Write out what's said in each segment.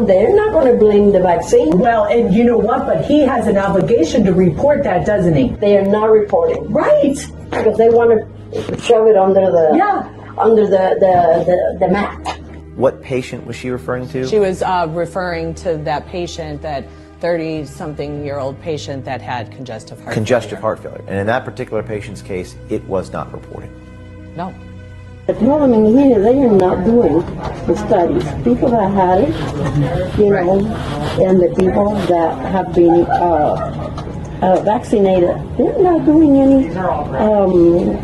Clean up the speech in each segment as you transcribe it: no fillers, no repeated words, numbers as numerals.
They're not going to blame the vaccine. Well, and you know what? But he has an obligation to report that, doesn't he? They are not reporting. Right. Because they want to shove it under the mat. What patient was she referring to? She was referring to that patient, that 30-something-year-old patient that had congestive heart failure. Congestive heart failure. And in that particular patient's case, it was not reported. No. The problem in here, they are not doing the studies. People that had it, you know, and the people that have been vaccinated, they're not doing any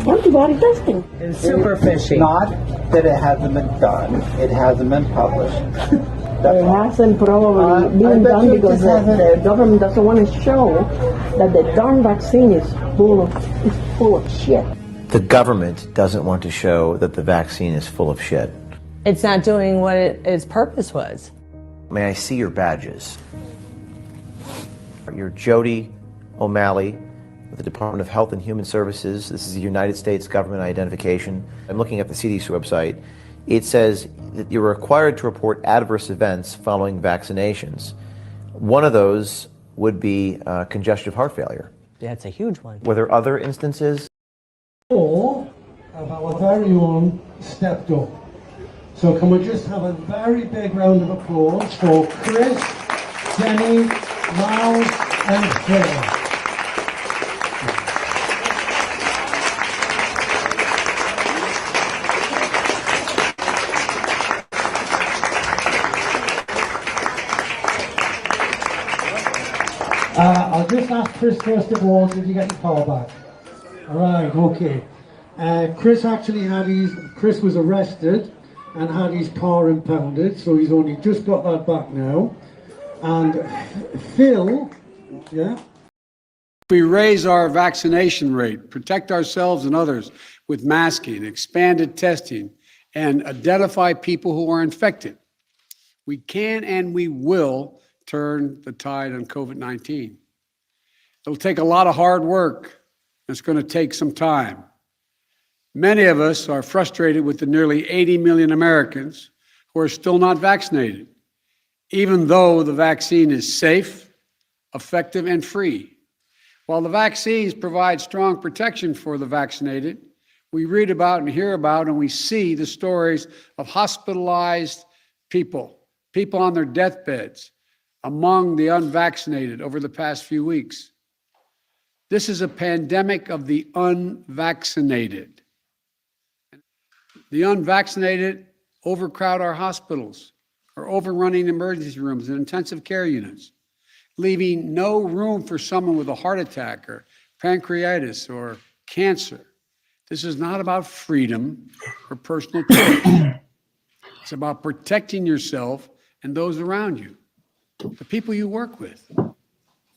antibody testing. It's super fishy. Not that it hasn't been done, it hasn't been published. It hasn't probably been done because the government doesn't want to show that the darn vaccine is full of shit. The government doesn't want to show that the vaccine is full of shit. It's not doing what its purpose was. May I see your badges? You're Jody O'Malley with the Department of Health and Human Services. This is the United States government identification. I'm looking at the CDC website. It says that you're required to report adverse events following vaccinations. One of those would be congestive heart failure. Yeah, it's a huge one. Were there other instances? All of our very own stepped up. So can we just have a very big round of applause for Chris, Jenny, Miles and Phil. I'll just ask Chris first of all, did you get your car back? All right, okay. Chris was arrested and had his car impounded, so he's only just got that back now. And Phil, yeah? We raise our vaccination rate, protect ourselves and others with masking, expanded testing, and identify people who are infected. We can and we will turn the tide on COVID-19. It'll take a lot of hard work. It's going to take some time. Many of us are frustrated with the nearly 80 million Americans who are still not vaccinated, even though the vaccine is safe, effective, and free. While the vaccines provide strong protection for the vaccinated, we read about and hear about and we see the stories of hospitalized people on their deathbeds among the unvaccinated over the past few weeks. This is a pandemic of the unvaccinated. The unvaccinated overcrowd our hospitals, are overrunning emergency rooms and intensive care units, leaving no room for someone with a heart attack or pancreatitis or cancer. This is not about freedom or personal choice. It's about protecting yourself and those around you, the people you work with,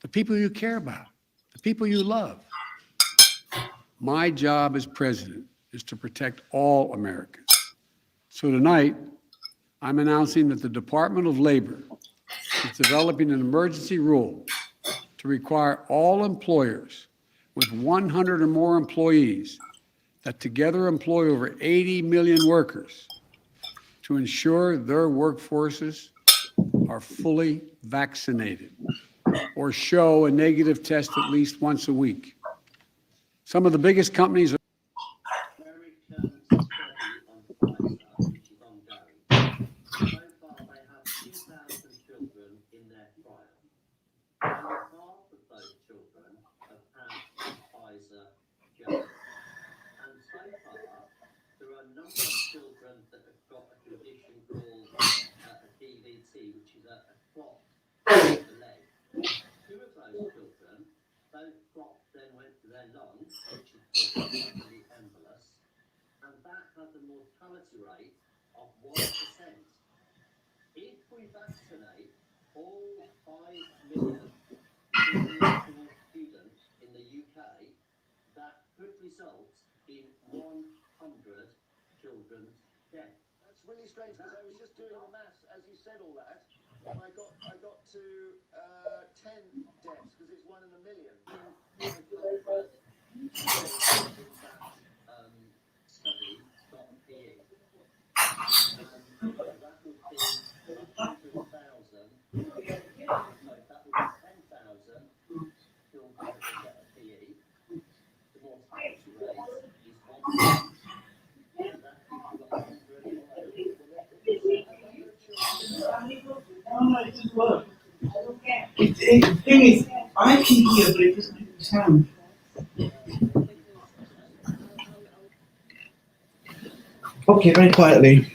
the people you care about, the people you love. My job as president is to protect all Americans. So tonight, I'm announcing that the Department of Labor is developing an emergency rule to require all employers with 100 or more employees that together employ over 80 million workers to ensure their workforces are fully vaccinated or show a negative test at least once a week. Some of the biggest companies are rate of 1%. If we vaccinate all 5 million students in the UK, that could result in 100 children's deaths. That's really strange because I was just doing the maths as you said all that, and I got to 10 deaths because it's 1 in a million. Study got PE. That would be 100,000 doesn't work. The thing is, I can hear, but it doesn't make the sound. Okay, very quietly.